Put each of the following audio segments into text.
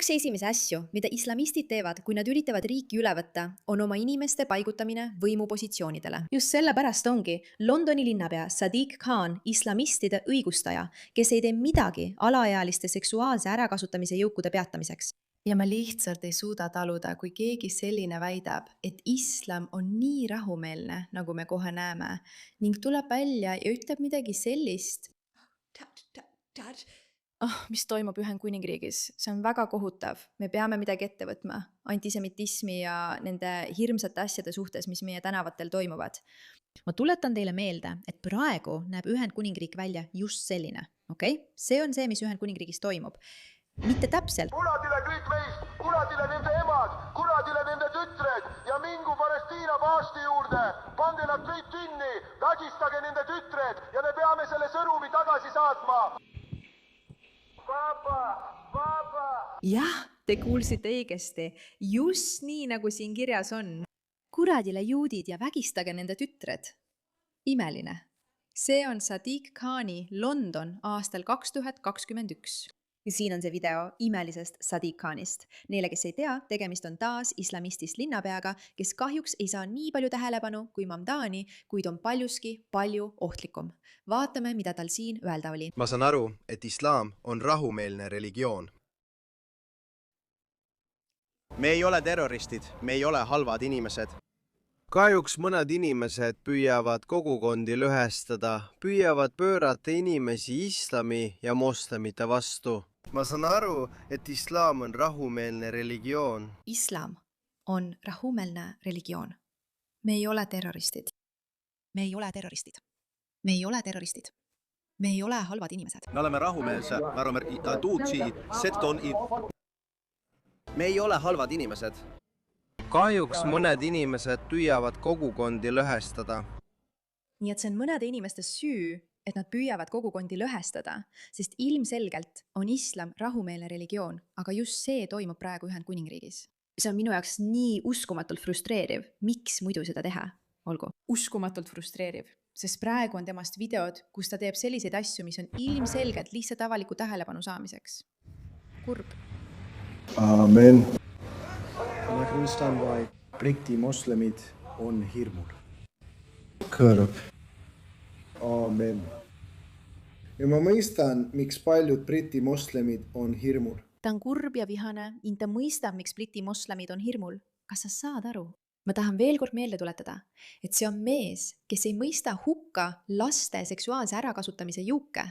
Üks esimesi asju, mida islamistid teevad, kui nad üritavad riiki üle võtta, on oma inimeste paigutamine võimupositsioonidele. Just sellepärast ongi Londoni linnapea Sadiq Khan islamistide õigustaja, kes ei tee midagi alaealiste seksuaalse ärakasutamise jõukude peatamiseks. Ja ma lihtsalt ei suuda taluda, kui keegi selline väidab, et islam on nii rahumeelne, nagu me kohe näeme, ning tuleb välja ja ütleb midagi sellist. Mis toimub Ühendkuningriigis? See on väga kohutav. Me peame midagi ette võtma antisemitismi ja nende hirmsate asjade suhtes, mis meie tänavatel toimuvad. Ma tuletan teile meelde, et praegu näeb Ühendkuningriik välja just selline. Okay? See on see, mis Ühendkuningriigis toimub. Mitte täpselt. Kuradile kõik meist, kuradile nende emad, kuradile nende tütred ja mingu Palestiina paasti juurde. Pande nad kõik kinni, vägistage nende tütred ja me peame selle sõnumi tagasi saatma. Papa! Jah, te kuulsite õigesti. Just nii, nagu siin kirjas on. Kuradile juudid ja vägistage nende tütred. Imeline. See on Sadiq Khani London aastal 2021. Ja siin on see video imelisest Sadiq Khanist. Neile, kes ei tea, tegemist on taas islamistist linnapeaga, kes kahjuks ei saa nii palju tähelepanu kui Mamdani, kuid on paljuski palju ohtlikum. Vaatame, mida tal siin öelda oli. Ma saan aru, et islam on rahumeelne religioon. Me ei ole terroristid, me ei ole halvad inimesed. Kahjuks mõned inimesed püüavad kogukondi lõhestada, püüavad pöörata inimesi islami ja moslemite vastu. Ma saan aru, et islam on rahumeelne religioon. Islam on rahumeelne religioon. Me ei ole terroristid. Me ei ole terroristid. Me ei ole terroristid. Me ei ole halvad inimesed. Me oleme rahumeelse, Me ei ole halvad inimesed. Kahjuks mõned inimesed püüavad kogukondi lõhestada. Nii et see on mõnede inimeste süü, et nad püüavad kogukondi lõhestada, sest ilmselgelt on islam rahumeelne religioon, aga just see toimub praegu Ühendkuningriigis. See on minu jaoks nii uskumatult frustreeriv. Miks muidu seda teha? Olgu. Uskumatult frustreeriv, sest praegu on temast videod, kus ta teeb selliseid asju, mis on ilmselgelt lihtsalt avaliku tähelepanu saamiseks. Kurb. Aamen. Ma mõistan, vaid Briti moslemid on hirmul. Kõrb. Aamen. Ja ma mõistan, miks paljud Briti moslemid on hirmul. Ta on kurb ja vihane, ning ta mõistab, miks Briti moslemid on hirmul. Kas sa saad aru? Ma tahan veel kord meelde tuletada, et see on mees, kes ei mõista hukka laste seksuaalse ärakasutamise juuke,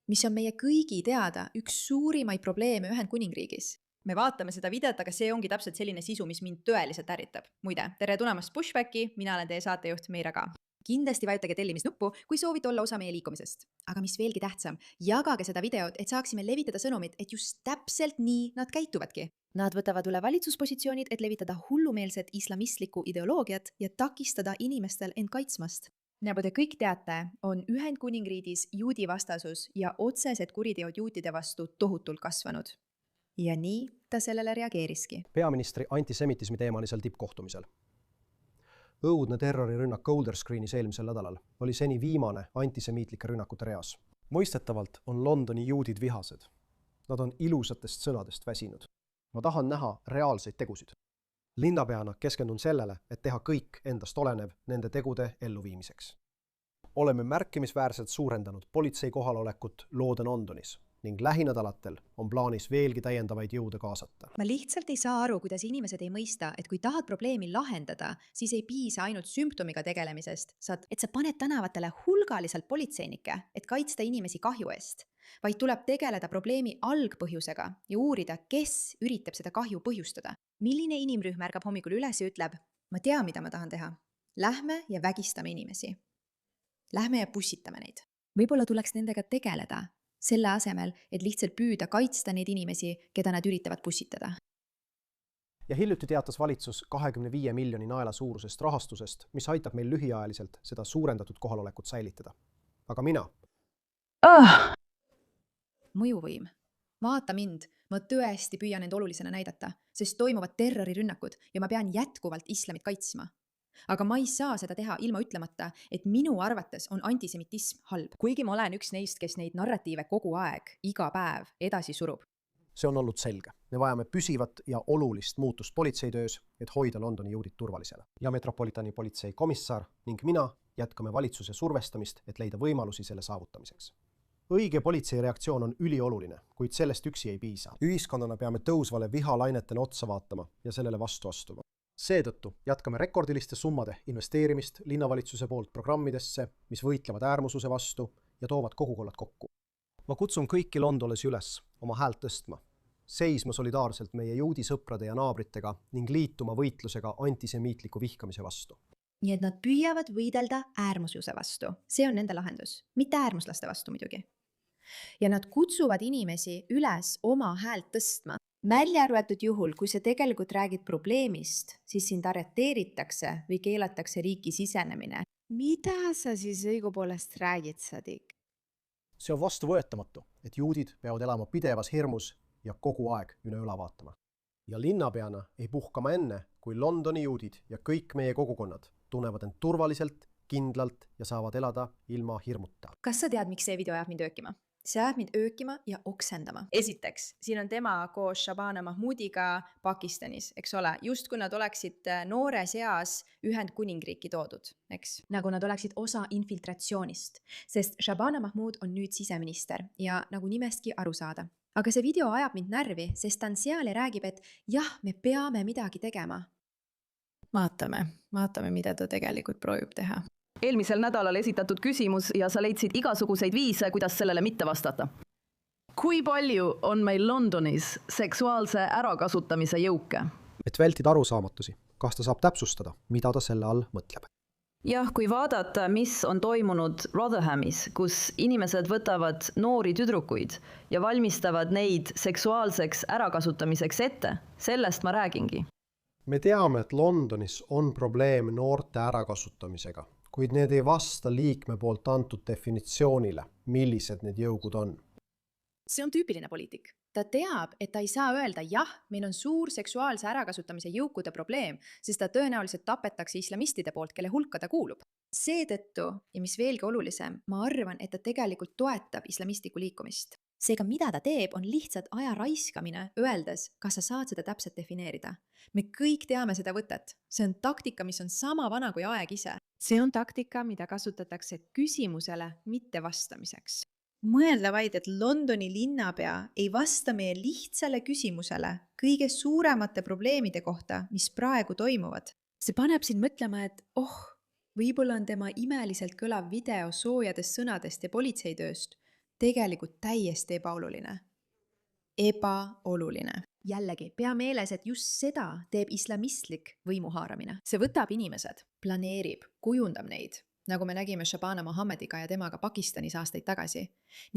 mis on meie kõigi teada üks suurimaid probleeme Ühendkuningriigis. Me vaatame seda videot, aga see ongi täpselt selline sisu, mis mind tõeliselt ärritab. Muide, tere tulemast Pushbacki, mina olen teie saatejuht Meira Ka. Kindlasti vajutage tellimisnuppu, kui soovite olla osa meie liikumisest. Aga mis veelgi tähtsam, jagage seda videot, et saaksime levitada sõnumit, et just täpselt nii nad käituvadki. Nad võtavad üle valitsuspositsioonid, et levitada hullumeelset islamistlikku ideoloogiat ja takistada inimestel end kaitsmast. Nagu te kõik teate, on Ühendkuningriigis juudi vastasus ja otsesed kuriteod juutide vastu tohutult kasvanud. Ja nii ta sellele reageeriski. Peaministri antisemitismi teemalisel tippkohtumisel. Õudne terrorirünnak Golders Greenis eelmisel nädalal oli seni viimane antisemiitlike rünnakute reas. Mõistetavalt on Londoni juudid vihased. Nad on ilusatest sõnadest väsinud. Ma tahan näha reaalseid tegusid. Linnapeana keskendun sellele, et teha kõik endast olenev nende tegude elluviimiseks. Oleme märkimisväärselt suurendanud politsei kohalolekut London Londonis ning lähinädalatel on plaanis veelgi täiendavaid jõude kaasata. Ma lihtsalt ei saa aru, kuidas inimesed ei mõista, et kui tahad probleemi lahendada, siis ei piisa ainult sümptomiga tegelemisest, et sa paned tänavatele hulgaliselt politseinikke, et kaitsta inimesi kahju eest, vaid tuleb tegeleda probleemi algpõhjusega ja uurida, kes üritab seda kahju põhjustada. Milline inimrühm ärgab hommikul üles ja ütleb, ma tean, mida ma tahan teha. Lähme ja vägistame inimesi. Lähme ja pussitame neid. Võib-olla tuleks nendega tegeleda, selle asemel, et lihtsalt püüda kaitsta neid inimesi, keda nad üritavad pussitada. Ja hiljuti teatas valitsus 25 miljoni naela suurusest rahastusest, mis aitab meil lühiajaliselt seda suurendatud kohalolekut säilitada. Aga mina? Mõjuvõim. Vaata mind, ma tõesti püüan end olulisena näidata, sest toimuvad terrorirünnakud ja ma pean jätkuvalt islamit kaitsma. Aga ma ei saa seda teha ilma ütlemata, et minu arvates on antisemitism halb. Kuigi ma olen üks neist, kes neid narratiive kogu aeg, iga päev edasi surub. See on olnud selge. Me vajame püsivat ja olulist muutust politseitöös, et hoida Londoni juudid turvalisele. Ja Metropolitani politsei komissar ning mina jätkame valitsuse survestamist, et leida võimalusi selle saavutamiseks. Õige politsei reaktsioon on ülioluline, kuid sellest üksi ei piisa. Ühiskondana peame tõusvale vihalainetele otsa vaatama ja sellele vastu astuma. Seetõttu jätkame rekordiliste summade investeerimist linnavalitsuse poolt programmidesse, mis võitlevad äärmususe vastu ja toovad kogukonnad kokku. Ma kutsun kõiki Londonis üles oma häält tõstma, seisma solidaarselt meie juudi sõprade ja naabritega ning liituma võitlusega antisemiitliku vihkamise vastu. Nii et nad püüavad võidelda äärmusluse vastu. See on nende lahendus, mitte äärmuslaste vastu muidugi. Ja nad kutsuvad inimesi üles oma häält tõstma. Välja arvatud juhul, kui sa tegelikult räägid probleemist, siis sind arreteeritakse või keelatakse riiki sisenemine. Mida sa siis õigupoolest räägid, Sadik? See on vastuvõetamatu, et juudid peavad elama pidevas hirmus ja kogu aeg üle õla vaatama. Ja linnapeana ei puhka ma enne, kui Londoni juudid ja kõik meie kogukonnad tunnevad end turvaliselt, kindlalt ja saavad elada ilma hirmuta. Kas sa tead, miks see video ajab mind öökima? See ajab mind öökima ja oksendama. Esiteks, siin on tema koos Shabana Mahmudiga Pakistanis, eks ole, just kui nad oleksid noores eas Ühendkuningriiki toodud, eks? Nagu nad oleksid osa infiltratsioonist, sest Shabana Mahmud on nüüd siseminister ja nagu nimestki aru saada. Aga see video ajab mind närvi, sest ta on seal ja räägib, et jah, me peame midagi tegema. Vaatame, mida ta tegelikult proovib teha. Eelmisel nädalal esitatud küsimus ja sa leidsid igasuguseid viise, kuidas sellele mitte vastata. Kui palju on meil Londonis seksuaalse ärakasutamise jõuke? Et vältida arusaamatusi, kas ta saab täpsustada, mida ta selle all mõtleb? Jah, kui vaadata, mis on toimunud Rotherhamis, kus inimesed võtavad noori tüdrukuid ja valmistavad neid seksuaalseks ärakasutamiseks ette, sellest ma räägingi. Me teame, et Londonis on probleem noorte ärakasutamisega, kuid need ei vasta liikme poolt antud definitsioonile, millised need jõugud on. See on tüüpiline poliitik. Ta teab, et ta ei saa öelda, jah, meil on suur seksuaalse ärakasutamise jõukude probleem, sest ta tõenäoliselt tapetakse islamistide poolt, kelle hulka ta kuulub. Seetõttu, ja mis veelgi olulisem, ma arvan, et ta tegelikult toetab islamistlikku liikumist. Seega, mida ta teeb, on lihtsalt aja raiskamine, öeldes, kas sa saad seda täpselt defineerida. Me kõik teame seda võtet. See on taktika, mis on sama vana kui aeg ise. See on taktika, mida kasutatakse küsimusele mitte vastamiseks. Mõelda vaid, et Londoni linnapea ei vasta meie lihtsale küsimusele kõige suuremate probleemide kohta, mis praegu toimuvad. See paneb sind mõtlema, et võib-olla on tema imeliselt kõlav video soojadest sõnadest ja politseitööst tegelikult täiesti ebaoluline. Ebaoluline. Jällegi, pea meeles, et just seda teeb islamistlik võimuhaaramine. See võtab inimesed, planeerib, kujundab neid, nagu me nägime Shabana Mohammediga ja temaga Pakistanis aastaid tagasi,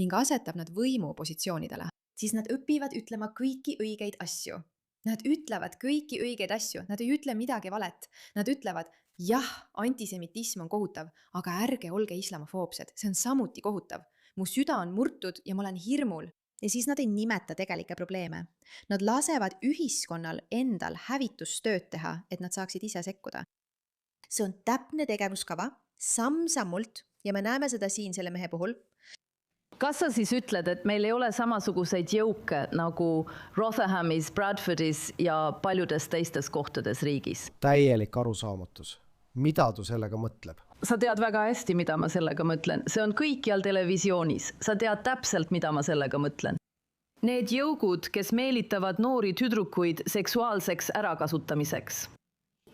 ning asetab nad võimupositsioonidele. Siis nad õpivad ütlema kõiki õigeid asju. Nad ütlevad kõiki õigeid asju, nad ei ütle midagi valet. Nad ütlevad, jah, antisemitism on kohutav, aga ärge olge islamofoobsed, see on samuti kohutav. Mu süda on murtud ja ma olen hirmul. Ja siis nad ei nimeta tegelikke probleeme. Nad lasevad ühiskonnal endal hävitustööd teha, et nad saaksid ise sekkuda. See on täpne tegevuskava, samm-sammult, ja me näeme seda siin selle mehe puhul. Kas sa siis ütled, et meil ei ole samasuguseid jõuke nagu Rotherhamis, Bradfordis ja paljudes teistes kohtades riigis? Täielik arusaamatus. Mida tu sellega mõtleb? Sa tead väga hästi, mida ma sellega mõtlen. See on kõikjal televisioonis. Sa tead täpselt, mida ma sellega mõtlen. Need jõugud, kes meelitavad noori tüdrukuid seksuaalseks ärakasutamiseks.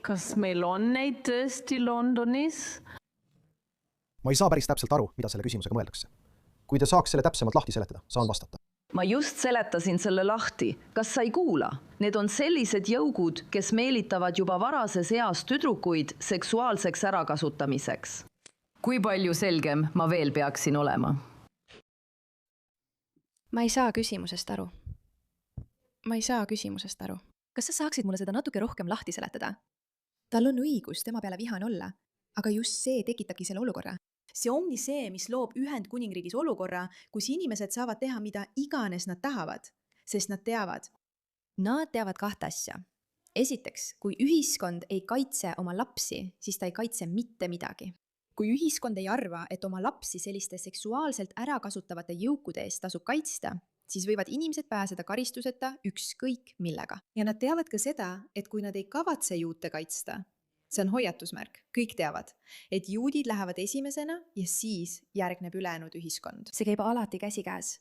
Kas meil on neid tõesti Londonis? Ma ei saa päris täpselt aru, mida selle küsimusega mõeldakse. Kui te saaks selle täpsemalt lahti seletada, saan vastata. Ma just seletasin selle lahti. Kas sa ei kuula? Need on sellised jõugud, kes meelitavad juba varases eas tüdrukuid seksuaalseks ärakasutamiseks. Kui palju selgem ma veel peaksin olema? Ma ei saa küsimusest aru. Kas sa saaksid mulle seda natuke rohkem lahti seletada? Tal on õigus tema peale vihane olla, aga just see tekitabki selle olukorra. See ongi see, mis loob Ühendkuningriigis olukorra, kus inimesed saavad teha mida iganes nad tahavad, sest nad teavad kahte asja. Esiteks, kui ühiskond ei kaitse oma lapsi, siis ta ei kaitse mitte midagi. Kui ühiskond ei arva, et oma lapsi selliste seksuaalselt ärakasutavate jõukude eest tasub kaitsta, siis võivad inimesed pääseda karistuseta ükskõik millega. ja nad teavad ka seda, et kui nad ei kavatse juute kaitsta, see on hoiatusmärk, kõik teavad, et juudid lähevad esimesena ja siis järgneb ülejäänud ühiskond. See käib alati käsikäes.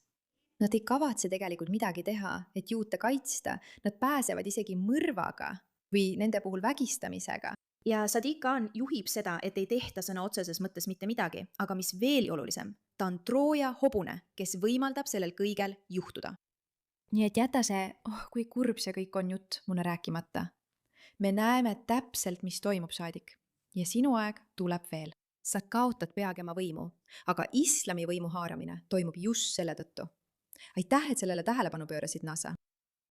Nad ei kavatse tegelikult midagi teha, et juute kaitsta, nad pääsevad isegi mõrvaga või nende puhul vägistamisega. Ja Sadiq Khan juhib seda, et ei tehta sõna otseses mõttes mitte midagi, aga mis veel olulisem, ta on Trooja hobune, kes võimaldab sellel kõigel juhtuda. Nii et jäta see, kui kurb see kõik on jutt, mulle rääkimata. Me näeme täpselt, mis toimub, saadik. Ja sinu aeg tuleb veel. Sa kaotad peagi oma võimu, aga islami võimu haaramine toimub just selle tõttu. Aitäh, et sellele tähelepanu pöörasid, NASA.